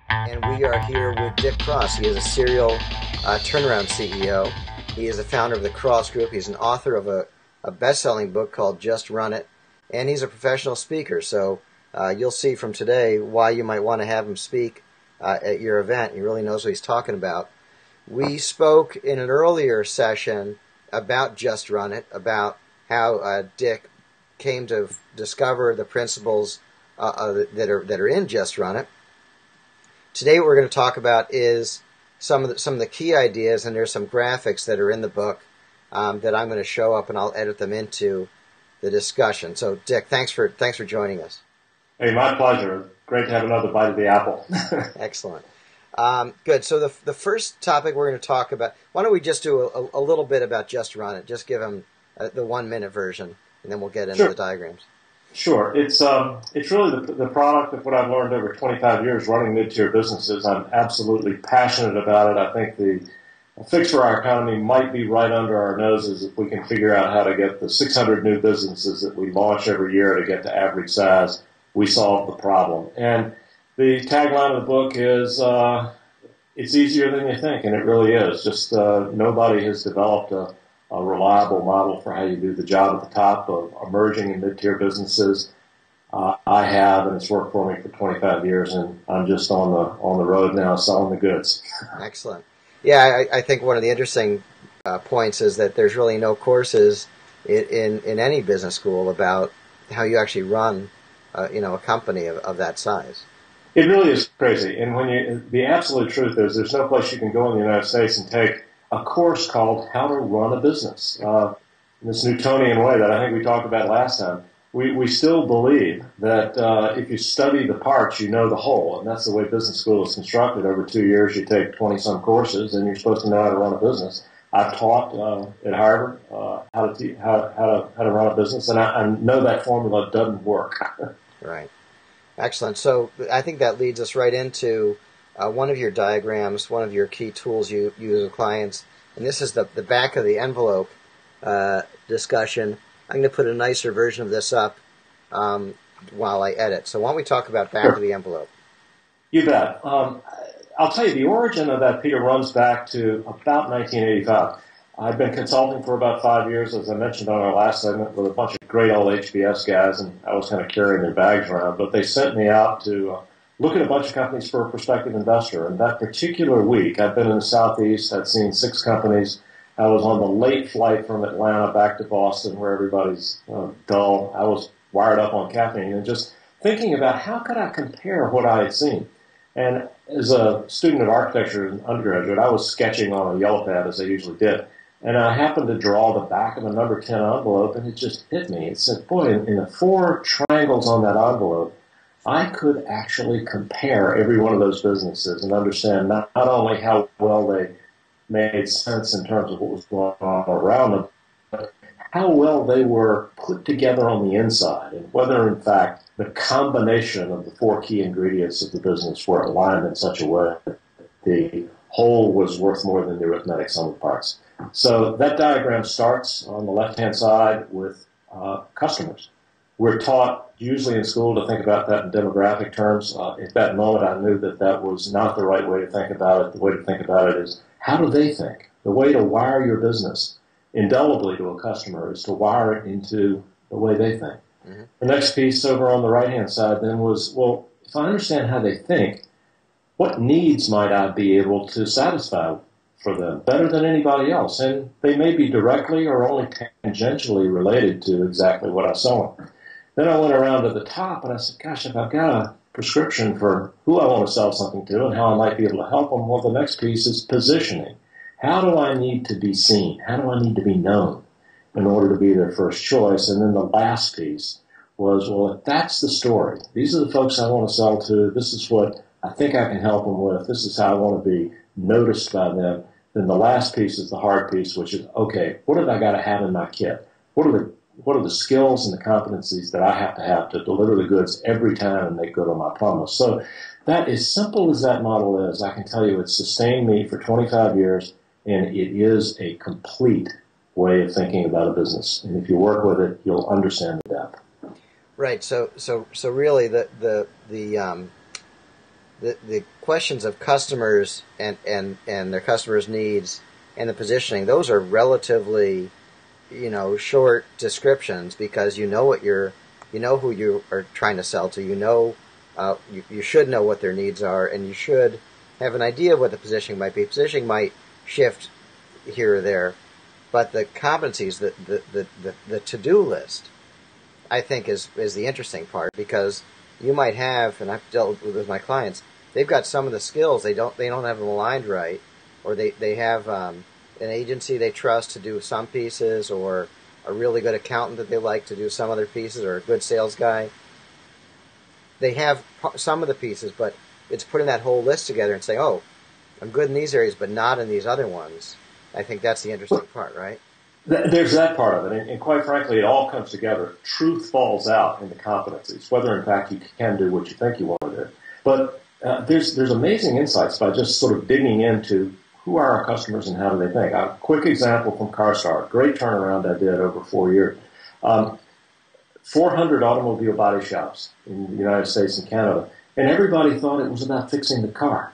And we are here with Dick Cross. He is a serial turnaround CEO. He is the founder of the Cross Group. He's an author of a best-selling book called Just Run It. And he's a professional speaker. So you'll see from today why you might want to have him speak at your event. He really knows what he's talking about. We spoke in an earlier session about Just Run It, about how Dick came to discover the principles that are in Just Run It. Today, what we're going to talk about is some of the key ideas, and there's some graphics that are in the book that I'm going to show up, and I'll edit them into the discussion. So, Dick, thanks for joining us. Hey, my pleasure. Great to have another bite of the apple. Excellent. Good. So the first topic we're going to talk about, why don't we just do a little bit about Just Run It? Just give them the 1-minute version, and then we'll get into the diagrams. Sure. It's really the product of what I've learned over 25 years running mid-tier businesses. I'm absolutely passionate about it. I think the fix for our economy might be right under our noses if we can figure out how to get the 600 new businesses that we launch every year to get to average size. We solve the problem. And the tagline of the book is, it's easier than you think, and it really is. Just nobody has developed a reliable model for how you do the job at the top of emerging and mid-tier businesses. I have, and it's worked for me for 25 years, and I'm just on the road now selling the goods. Excellent. Yeah, I think one of the interesting points is that there's really no courses in any business school about how you actually run a company of that size. It really is crazy. And the absolute truth is there's no place you can go in the United States and take a course called How to Run a Business. In this Newtonian way that I think we talked about last time, we still believe that if you study the parts, you know the whole. And that's the way business school is constructed. Over 2 years, you take 20-some courses, and you're supposed to know how to run a business. I've taught at Harvard how to run a business, and I know that formula doesn't work. Right. Excellent. So I think that leads us right into one of your diagrams, one of your key tools you use with clients. And this is the back of the envelope discussion. I'm going to put a nicer version of this up while I edit. So why don't we talk about back of the envelope? You bet. I'll tell you, the origin of that, Peter, runs back to about 1985. I've been consulting for about 5 years, as I mentioned on our last segment, with a bunch of great old HBS guys, and I was kind of carrying their bags around. But they sent me out to look at a bunch of companies for a prospective investor. And that particular week, I've been in the Southeast. I'd seen 6 companies. I was on the late flight from Atlanta back to Boston, where everybody's dull. I was wired up on caffeine and just thinking about how could I compare what I had seen. And as a student of architecture and undergraduate, I was sketching on a yellow pad, as I usually did. And I happened to draw the back of a number 10 envelope, and it just hit me. It said, boy, in the 4 triangles on that envelope, I could actually compare every one of those businesses and understand not only how well they made sense in terms of what was going on around them, but how well they were put together on the inside, and whether, in fact, the combination of the 4 key ingredients of the business were aligned in such a way that the whole was worth more than the arithmetic sum of parts. So that diagram starts on the left-hand side with customers. We're taught usually in school to think about that in demographic terms. At that moment, I knew that was not the right way to think about it. The way to think about it is, how do they think? The way to wire your business indelibly to a customer is to wire it into the way they think. Mm-hmm. The next piece over on the right-hand side then was, well, if I understand how they think, what needs might I be able to satisfy for them better than anybody else? And they may be directly or only tangentially related to exactly what I sell them. Then I went around to the top and I said, gosh, if I've got a prescription for who I want to sell something to and how I might be able to help them, well, the next piece is positioning. How do I need to be seen? How do I need to be known in order to be their first choice? And then the last piece was, well, if that's the story, these are the folks I want to sell to, this is what I think I can help them with, this is how I want to be noticed by them, then the last piece is the hard piece, which is, okay, what have I got to have in my kit? What are the skills and the competencies that I have to deliver the goods every time and make good on my promise? So that, as simple as that model is, I can tell you it's sustained me for 25 years, and it is a complete way of thinking about a business. And if you work with it, you'll understand the depth. Right. So really, the questions of customers and their customers' needs and the positioning, those are relatively, short descriptions because you know who you are trying to sell to. You should know what their needs are, and you should have an idea of what the positioning might be. Positioning might shift here or there, but the competencies, the to do list, I think is the interesting part because you might have, and I've dealt with my clients, they've got some of the skills they don't have them aligned right, or they have an agency they trust to do some pieces, or a really good accountant that they like to do some other pieces, or a good sales guy. They have some of the pieces, but it's putting that whole list together and saying, oh, I'm good in these areas, but not in these other ones. I think that's the interesting part, right? There's that part of it, and quite frankly, it all comes together. Truth falls out in the competencies, whether in fact you can do what you think you want to do. But there's amazing insights by just sort of digging into who are our customers and how do they think. A quick example from CarStar, great turnaround I did over 4 years. 400 automobile body shops in the United States and Canada, and everybody thought it was about fixing the car.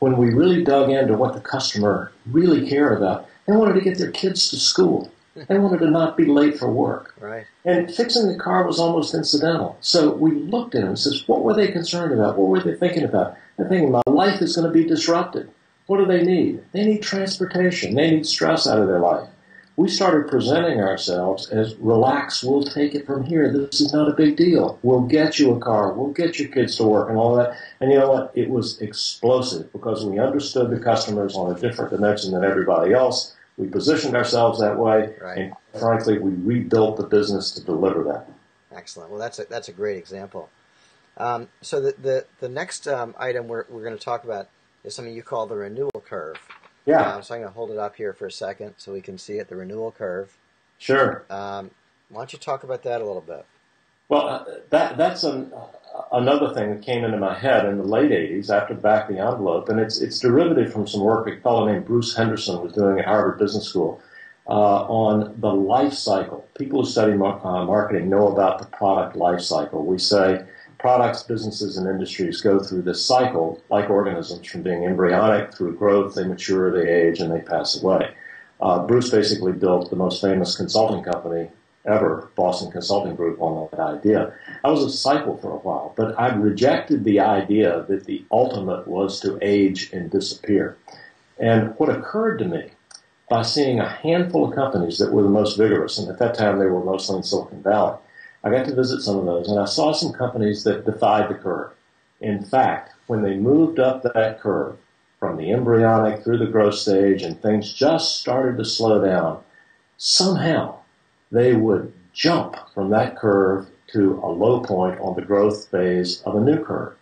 When we really dug into what the customer really cared about, they wanted to get their kids to school. They wanted to not be late for work. Right. And fixing the car was almost incidental. So we looked at them and said, what were they concerned about? What were they thinking about? They're thinking, my life is going to be disrupted. What do they need? They need transportation. They need stress out of their life. We started presenting ourselves as, relax, we'll take it from here. This is not a big deal. We'll get you a car. We'll get your kids to work and all that. And you know what? It was explosive because we understood the customers on a different dimension than everybody else. We positioned ourselves that way, Right. and frankly, we rebuilt the business to deliver that. Excellent. Well, that's a great example. So the next item we're going to talk about is something you call the renewal curve. Yeah, So I'm going to hold it up here for a second so we can see it, the renewal curve. sure. Why don't you talk about that a little bit? Well, that's another thing that came into my head in the late 80s after the back of the envelope, and it's derivative from some work a fellow named Bruce Henderson was doing at Harvard Business School on the life cycle. People who study marketing know about the product life cycle. We say products, businesses, and industries go through this cycle like organisms from being embryonic through growth, they mature, they age, and they pass away. Bruce basically built the most famous consulting company ever, Boston Consulting Group, on that idea. I was a disciple for a while, but I rejected the idea that the ultimate was to age and disappear. And what occurred to me by seeing a handful of companies that were the most vigorous, and at that time they were mostly in Silicon Valley, I got to visit some of those, and I saw some companies that defied the curve. In fact, when they moved up that curve from the embryonic through the growth stage and things just started to slow down, somehow they would jump from that curve to a low point on the growth phase of a new curve.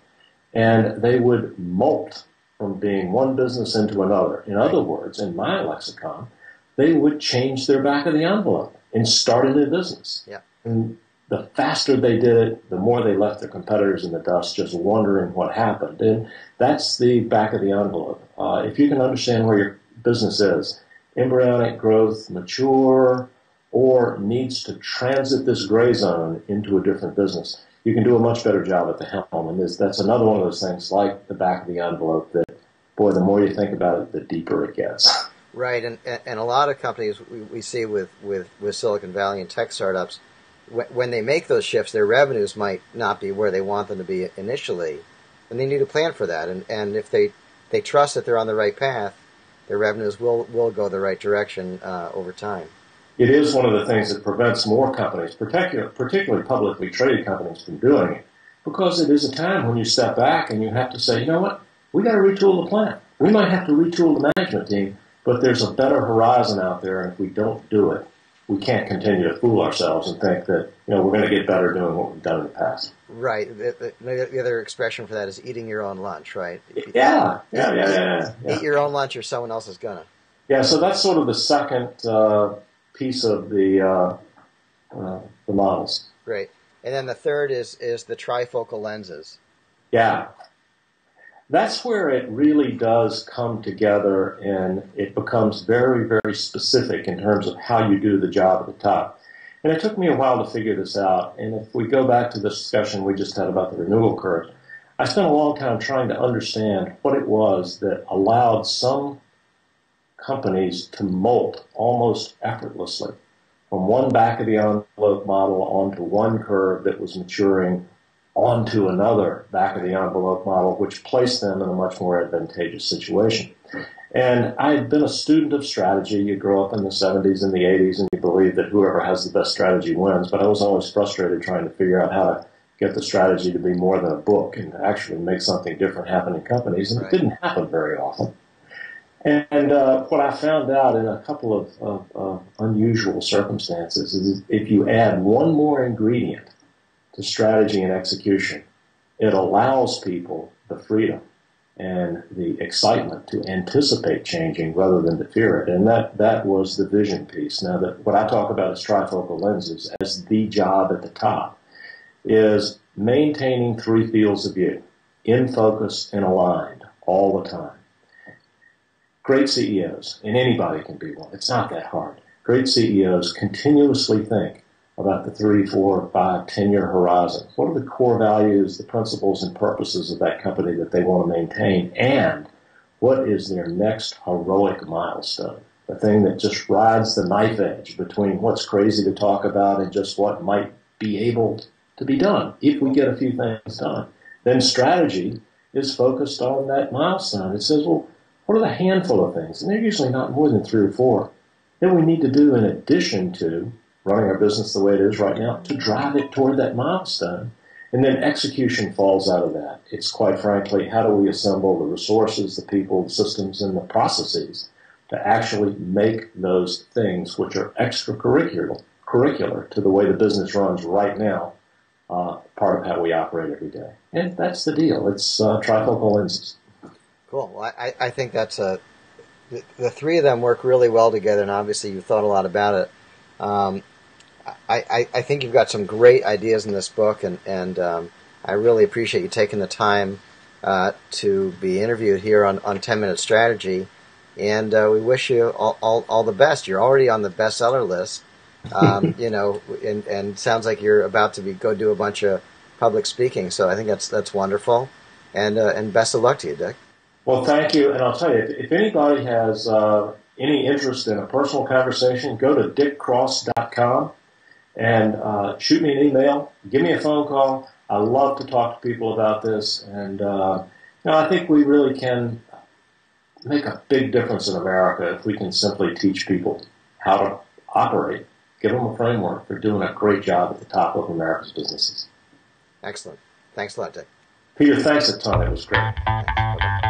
And they would molt from being one business into another. In other words, in my lexicon, they would change their back of the envelope and start a new business. Yeah. And the faster they did it, the more they left their competitors in the dust just wondering what happened. And that's the back of the envelope. If you can understand where your business is, embryonic growth, mature, or needs to transit this gray zone into a different business, you can do a much better job at the helm. And that's another one of those things like the back of the envelope that, boy, the more you think about it, the deeper it gets. Right, and a lot of companies we see with Silicon Valley and tech startups, when they make those shifts, their revenues might not be where they want them to be initially, and they need a plan for that. And if they trust that they're on the right path, their revenues will go the right direction over time. It is one of the things that prevents more companies, particularly publicly traded companies, from doing it, because it is a time when you step back and you have to say, you know what, we got to retool the plant. We might have to retool the management team, but there's a better horizon out there, and if we don't do it, we can't continue to fool ourselves and think that we're going to get better doing what we've done in the past. Right. The other expression for that is eating your own lunch, right? Yeah. Eat your own lunch or someone else is going to. Yeah, so that's sort of the second piece of the models. Great. And then the third is the trifocal lenses. Yeah. That's where it really does come together, and it becomes very, very specific in terms of how you do the job at the top. And it took me a while to figure this out. And if we go back to the discussion we just had about the renewal curve, I spent a long time trying to understand what it was that allowed some companies to molt almost effortlessly from one back of the envelope model onto one curve that was maturing onto another back of the envelope model, which placed them in a much more advantageous situation. And I had been a student of strategy. You grow up in the 70s and the 80s and you believe that whoever has the best strategy wins, but I was always frustrated trying to figure out how to get the strategy to be more than a book and to actually make something different happen in companies, and it didn't happen very often. And what I found out in a couple of unusual circumstances is if you add one more ingredient to strategy and execution, it allows people the freedom and the excitement to anticipate changing rather than to fear it. And that was the vision piece. Now, what I talk about as trifocal lenses as the job at the top is maintaining three fields of view, in focus and aligned all the time. Great CEOs, and anybody can be one, it's not that hard. Great CEOs continuously think about the 3, 4, 5, 10-year horizon. What are the core values, the principles and purposes of that company that they want to maintain? And what is their next heroic milestone? The thing that just rides the knife edge between what's crazy to talk about and just what might be able to be done if we get a few things done. Then strategy is focused on that milestone. It says, well, what are the handful of things? And they're usually not more than 3 or 4 that we need to do in addition to running our business the way it is right now to drive it toward that milestone. And then execution falls out of that. It's quite frankly, how do we assemble the resources, the people, the systems, and the processes to actually make those things which are extracurricular to the way the business runs right now, part of how we operate every day. And that's the deal. It's trifocal lenses. Cool. Well, I think that's the three of them work really well together, and obviously you've thought a lot about it. I think you've got some great ideas in this book, and I really appreciate you taking the time to be interviewed here on 10-Minute Strategy, and we wish you all the best. You're already on the bestseller list, and sounds like you're about to go do a bunch of public speaking, so I think that's wonderful, and best of luck to you, Dick. Well, thank you, and I'll tell you, if anybody has any interest in a personal conversation, go to dickcross.com and shoot me an email, give me a phone call. I love to talk to people about this, and I think we really can make a big difference in America if we can simply teach people how to operate, give them a framework for doing a great job at the top of America's businesses. Excellent. Thanks a lot, Dick. Peter, thanks a ton. It was great. Thanks. Bye-bye.